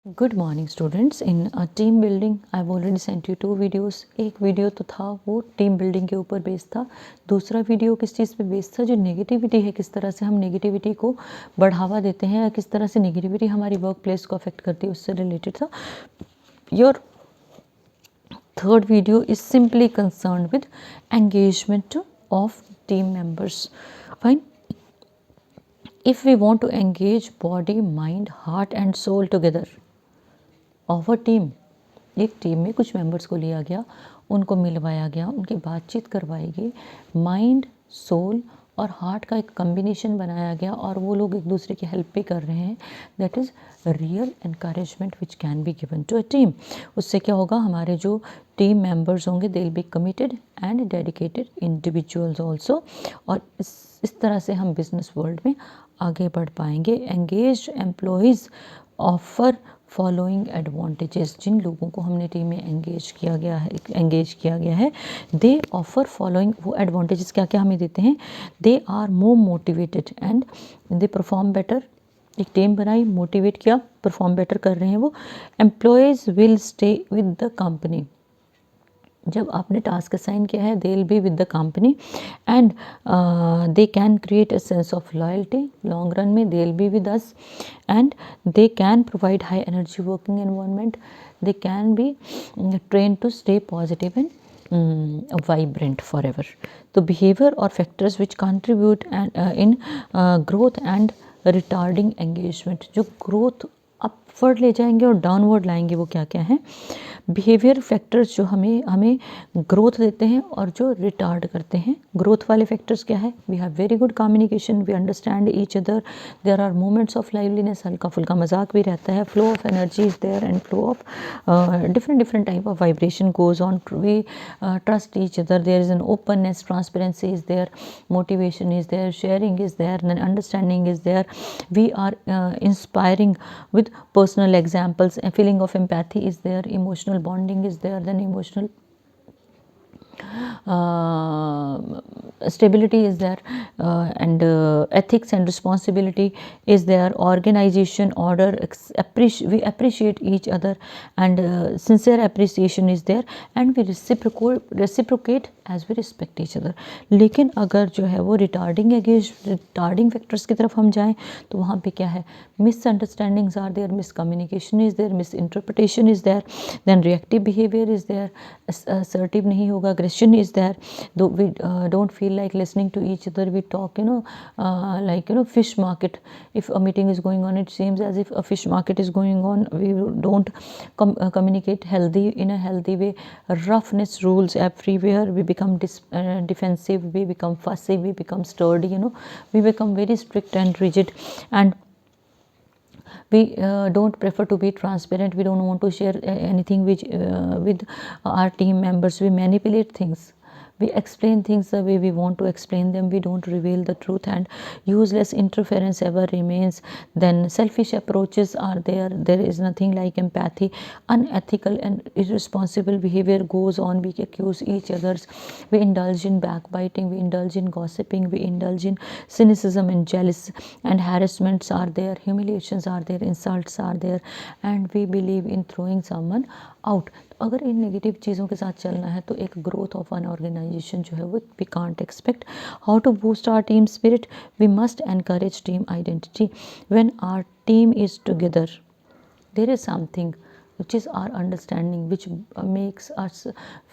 Good morning students. In team building I have already sent you 2 videos. एक video तो था वो team building के ऊपर बेस्ड था। दूसरा वीडियो किस चीज़ पे बेस्ड था? जो नेगेटिविटी है, किस तरह से हम नेगेटिविटी को बढ़ावा देते हैं या किस तरह से नेगेटिविटी हमारी वर्क प्लेस को अफेक्ट करती है, उससे रिलेटेड था। Your third video is simply concern with engagement of team members. Fine. If we want to engage body, mind, heart and soul together of a team, एक team में कुछ members को लिया गया, उनको मिलवाया गया, उनकी बातचीत करवाई गई, माइंड, सोल और हार्ट का एक कम्बिनेशन बनाया गया और वो लोग एक दूसरे की हेल्प भी कर रहे हैं। That is real encouragement which can be given to a team. उससे क्या होगा, हमारे जो टीम मेंबर्स होंगे they will be committed and dedicated individuals also. और इस तरह से हम बिजनेस वर्ल्ड में आगे बढ़ पाएंगे। Engage employees offer following advantages. जिन लोगों को हमने टीम में एंगेज किया गया है दे ऑफर फॉलोइंग, वो एडवांटेजेस क्या क्या हमें देते हैं? They are more motivated and they perform better. एक टीम बनाई, मोटिवेट किया, परफॉर्म बेटर कर रहे हैं वो। Employees will stay with the company. जब आपने टास्क असाइन किया है, they will be with the company and they can create a sense of loyalty. Long run में they will be with us and they can provide high energy working environment. They can be train to stay positive and vibrant forever. तो behavior और factors which contribute in growth and retarding engagement, जो growth upward ले जाएंगे और downward लाएंगे, वो क्या क्या हैं? बिहेवियर फैक्टर्स जो हमें ग्रोथ देते हैं और जो रिटार्ड करते हैं। ग्रोथ वाले फैक्टर्स क्या है? We have very good communication, we understand each other, there are moments of liveliness, हल्का फुल्का मजाक भी रहता है, flow of energy is there and flow of different type of vibration goes on, we trust each other, there is an openness, transparency is there, motivation is there, sharing is there, and understanding is there. We are inspiring with personal examples, a feeling of empathy is there, emotional bonding is there, then emotional stability is there, and ethics and responsibility is there, organization, order, we appreciate each other and sincere appreciation is there, and we reciprocate as we respect each other. लेकिन अगर जो है वो retarding factors की तरफ हम जाएं तो वहाँ पे क्या है? Misunderstandings are there, miscommunication is there, mis interpretation is there, then reactive behaviour is there, assertive नहीं होगा, aggression is there, though we don't feel like listening to each other, we talk like fish market. If a meeting is going on, it seems as if a fish market is going on. We don't communicate healthy in a healthy way. Roughness rules everywhere. We become defensive, we become fussy, we become sturdy, we become very strict and rigid, and we don't prefer to be transparent. We don't want to share anything with our team members. We manipulate things, we explain things the way we want to explain them, we don't reveal the truth, and useless interference ever remains. Then selfish approaches are there, there is nothing like empathy. Unethical and irresponsible behavior goes on, we accuse each others, we indulge in backbiting, we indulge in gossiping, we indulge in cynicism and jealousy, and harassments are there, humiliations are there, insults are there, and we believe in throwing someone out. अगर इन negative चीज़ों के साथ चलना है तो एक growth of N organisation जो है वो we can't expect. How to boost our team spirit? We must encourage team identity. When our team is together, there is something which is our understanding, which makes us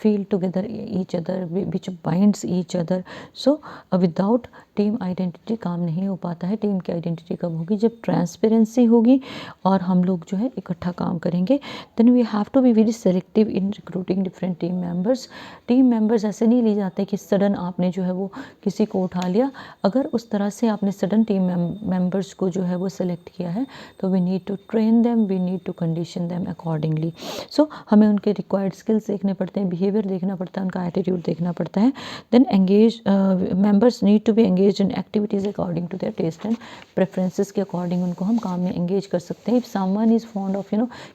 feel together each other, which binds each other. So without team identity काम नहीं हो पाता है. Team की identity कब होगी? जब transparency होगी और हम लोग जो है इकट्ठा काम करेंगे. Then we have to be very selective in recruiting different team members. Team members ऐसे नहीं ली जाते कि सडन आपने जो है वो किसी को उठा लिया. अगर उस तरह से आपने सडन टीम मेंबर्स को जो है वो सेलेक्ट किया है तो we need to train them, we need to condition them accordingly. So हमें उनके रिक्वायर्ड स्किल्स देखने पड़ते हैं, बिहेवियर देखना पड़ता है, उनका एटीट्यूड देखना पड़ता है. Then engage members need to be engage in activities according to their taste and preferences के अकॉर्डिंग उनको हम काम में एंगेज कर सकते हैं. If someone is fond of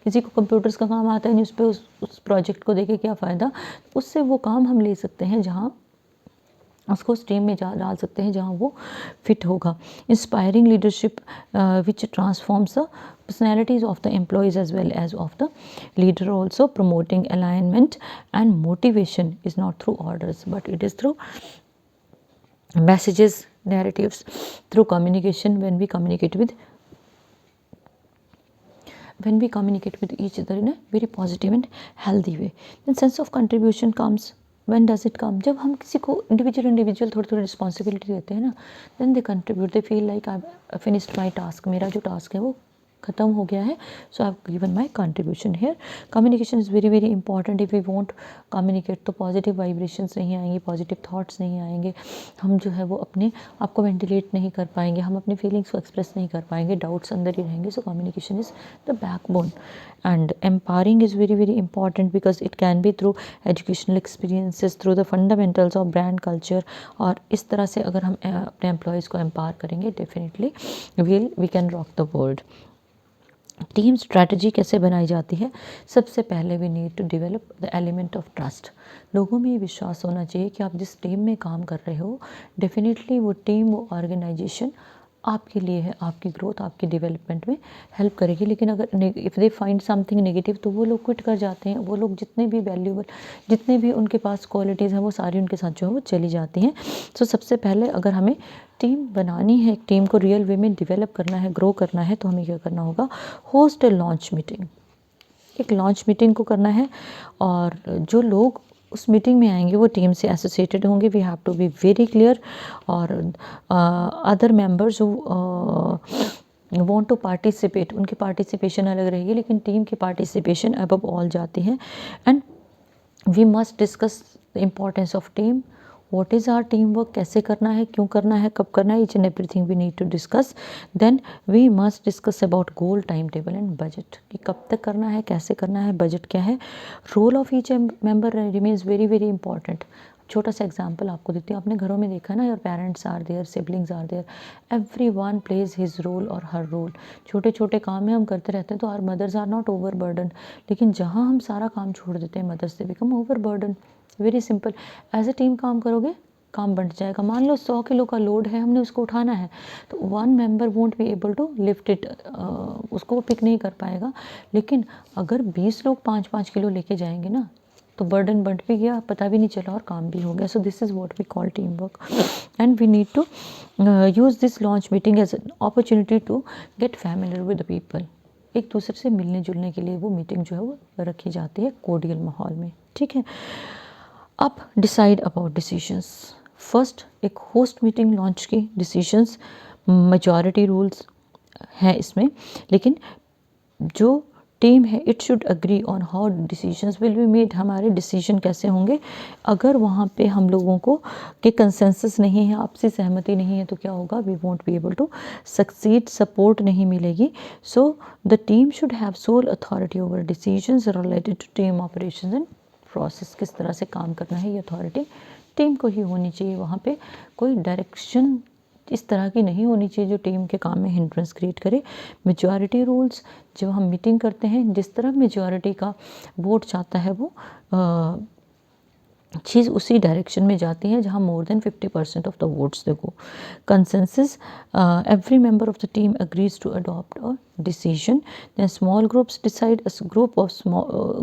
किसी को कंप्यूटर्स का काम आता है नहीं, उस पर उस प्रोजेक्ट को देके क्या फ़ायदा, उससे वो काम हम ले सकते हैं जहाँ उसको उस टीम में डाल सकते हैं जहाँ वो फिट होगा। Inspiring leadership which transforms the personalities of the employees as well as of the leader also. Promoting alignment and motivation is not through orders, but it is through messages, narratives, through communication. When we communicate with each other in a very positive and healthy way, then sense of contribution comes. When does it come? जब हम किसी को individual थोड़ी responsibility देते हैं ना, then they contribute, they feel like I've finished my task, मेरा जो टास्क है वो ख़त्म हो गया है, so I have given my contribution here. Communication is very very important. If we want communicate तो पॉजिटिव वाइब्रेशंस नहीं आएंगे, पॉजिटिव थाट्स नहीं आएंगे, हम जो है वो अपने आप को वेंटिलेट नहीं कर पाएंगे, हम अपनी फीलिंग्स को एक्सप्रेस नहीं कर पाएंगे, डाउट्स अंदर ही रहेंगे. So communication is the backbone. And empowering is very very important because it can be through educational experiences, through the fundamentals of brand culture. और इस तरह से अगर हम अपने एम्प्लॉयज़ को एम्पावर करेंगे, definitely we can rock the world. Team strategy कैसे बनाई जाती है? सबसे पहले we need to develop the element of trust. लोगों में ये विश्वास होना चाहिए कि आप जिस टीम में काम कर रहे हो, डेफिनेटली वो टीम, वो ऑर्गेनाइजेशन आपके लिए है, आपकी ग्रोथ, आपकी डेवलपमेंट में हेल्प करेगी. लेकिन अगर if they find something negative तो वो लोग क्विट कर जाते हैं. वो लोग जितने भी वैल्यूबल, जितने भी उनके पास क्वालिटीज़ हैं, वो सारी उनके साथ जो है वो चली जाती हैं. सो सबसे पहले अगर हमें टीम बनानी है, एक टीम को रियल वे में डेवलप करना है, ग्रो करना है, तो हमें क्या करना होगा? Host A launch meeting. एक लॉन्च मीटिंग को करना है और जो लोग उस मीटिंग में आएंगे वो टीम से एसोसिएटेड होंगे. We have to be very clear. और other members who want to participate, उनकी पार्टिसिपेशन अलग रहेगी, लेकिन टीम की पार्टिसिपेशन अबव ऑल जाती है. And we must discuss the importance of team. What is our team work, कैसे करना है, क्यों करना है, कब करना है, each and everything we need to discuss. Then we must discuss about goal, time table and budget, कि कब तक करना है, कैसे करना है, बजट क्या है. Role of each member remains very very important. छोटा सा एग्जाम्पल आपको देती हूँ. आपने घरों में देखा ना, your parents are there, siblings are there, every one plays his role और हर रोल. छोटे छोटे काम में हम करते रहते हैं तो our mothers are not over burden. लेकिन जहाँ हम सारा काम छोड़ देते हैं, मदर्स से become over burden. Very simple. As a team काम करोगे, काम बंट जाएगा. मान लो 100 किलो का लोड है, हमने उसको उठाना है, तो one member won't be able to lift it, उसको पिक नहीं कर पाएगा. लेकिन अगर 20 लोग 5-5 किलो लेके जाएंगे ना, तो बर्डन बंट भी गया, पता भी नहीं चला, और काम भी हो गया. So this is what we call team work. And we need to use this launch meeting as an opportunity to get familiar with the people. एक दूसरे से मिलने जुलने के लिए वो मीटिंग जो है वो रखी जाती है कोडियल माहौल में. ठीक है. अब डिसाइड अबाउट डिसीजंस. फर्स्ट, एक होस्ट मीटिंग लॉन्च की. डिसीजंस, मेजॉरिटी रूल्स हैं इसमें, लेकिन जो टीम है it should agree on how decisions will be made. हमारे डिसीजन कैसे होंगे? अगर वहाँ पे हम लोगों को के कंसेंसस नहीं है, आपसी सहमति नहीं है, तो क्या होगा? We won't be able to succeed, support नहीं मिलेगी. So the team should have sole authority over decisions related to team operations and process. किस तरह से काम करना है, ये अथॉरिटी टीम को ही होनी चाहिए. वहाँ पे कोई डायरेक्शन इस तरह की नहीं होनी चाहिए जो टीम के काम में हिंड्रेंस क्रिएट करे. मेजॉरिटी रूल्स, जब हम मीटिंग करते हैं, जिस तरह मेजॉरिटी का वोट चाहता है वो चीज़ उसी डायरेक्शन में जाती है जहाँ more than 50% of the votes they go. Consensus, every member of the team agrees to adopt a decision. Then small groups decide. A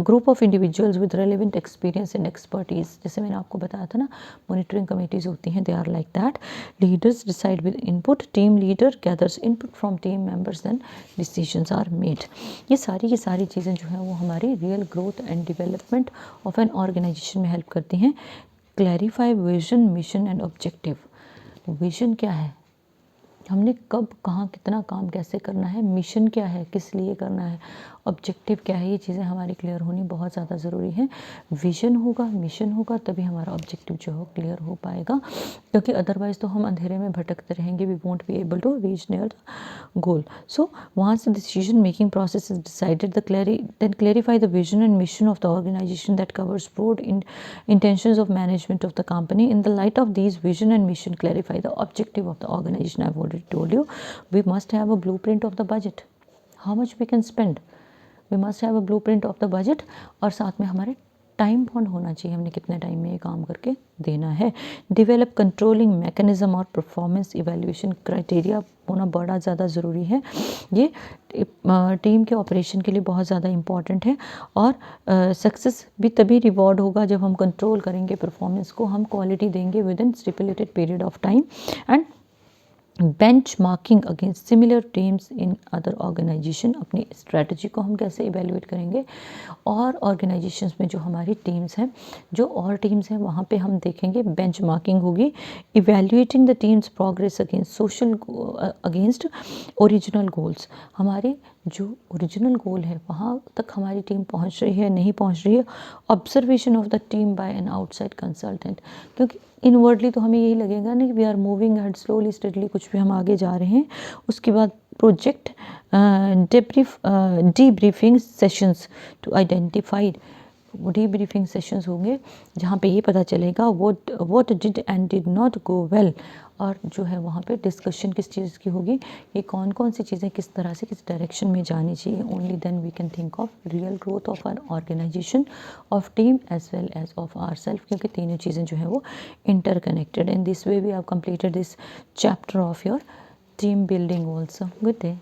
group of individuals with relevant experience and expertise. जैसे मैंने आपको बताया था ना, monitoring committees होती हैं, they are like that. Leaders decide with input. Team leader gathers input from team members, then decisions are made. ये सारी चीज़ें जो हैं वो हमारी real growth and development of an organization में help करती हैं. Clarify vision, mission and objective. Vision क्या है, हमने कब, कहाँ, कितना काम कैसे करना है, मिशन क्या है, किस लिए करना है, ऑब्जेक्टिव क्या है, ये चीज़ें हमारी क्लियर होनी बहुत ज़्यादा ज़रूरी है. विजन होगा, मिशन होगा, तभी हमारा ऑब्जेक्टिव जो है क्लियर हो पाएगा. क्योंकि अदरवाइज़ तो हम अंधेरे में भटकते रहेंगे. We won't be able to reach near the goal. So वहाँ से decision making process is decided. Then clarify the vision and mission of the organisation that covers broad intentions of management of the company. In the light of these vision and mission, clarify the objective of the organization. I've already told you, we must have a blueprint of the budget, how much we can spend. We must have a blueprint of the budget. और साथ में हमारे time bound होना चाहिए, हमने कितने time में ये काम करके देना है। डेवलप कंट्रोलिंग मैकेनिज्म और परफॉर्मेंस इवैल्यूएशन क्राइटेरिया होना बड़ा ज़्यादा ज़रूरी है। ये टीम के ऑपरेशन के लिए बहुत ज़्यादा इम्पॉर्टेंट है। और सक्सेस भी तभी रिवॉर्ड होगा जब हम कंट्रोल करेंगे परफॉर्मेंस को, हम क्वालिटी देंगे within stipulated period of time. And benchmarking against similar teams in other organization, अपनी स्ट्रेटजी को हम कैसे इवेल्युएट करेंगे। और ऑर्गेनाइजेशंस में जो हमारी टीम्स हैं, जो और टीम्स हैं, वहाँ पे हम देखेंगे बेंचमार्किंग होगी। Evaluating the teams progress against social against original goals, हमारे जो ओरिजिनल गोल है वहाँ तक हमारी टीम पहुँच रही है नहीं पहुँच रही है। Observation of the team by an outside consultant, क्योंकि इनवर्डली तो हमें यही लगेगा ना कि we are moving ahead slowly steadily, कुछ भी हम आगे जा रहे हैं। उसके बाद project debriefing sessions to identified, debriefing sessions होंगे जहाँ पे ये पता चलेगा what did and did not go well. और जो है वहाँ पे डिस्कशन किस चीज़ की होगी, ये कौन कौन सी चीज़ें किस तरह से किस डायरेक्शन में जानी चाहिए। Only then we can think of real growth of our organization, of team as well as of our self, क्योंकि तीनों चीज़ें जो है वो interconnected. In this way we have completed this chapter of your team building also. Good day.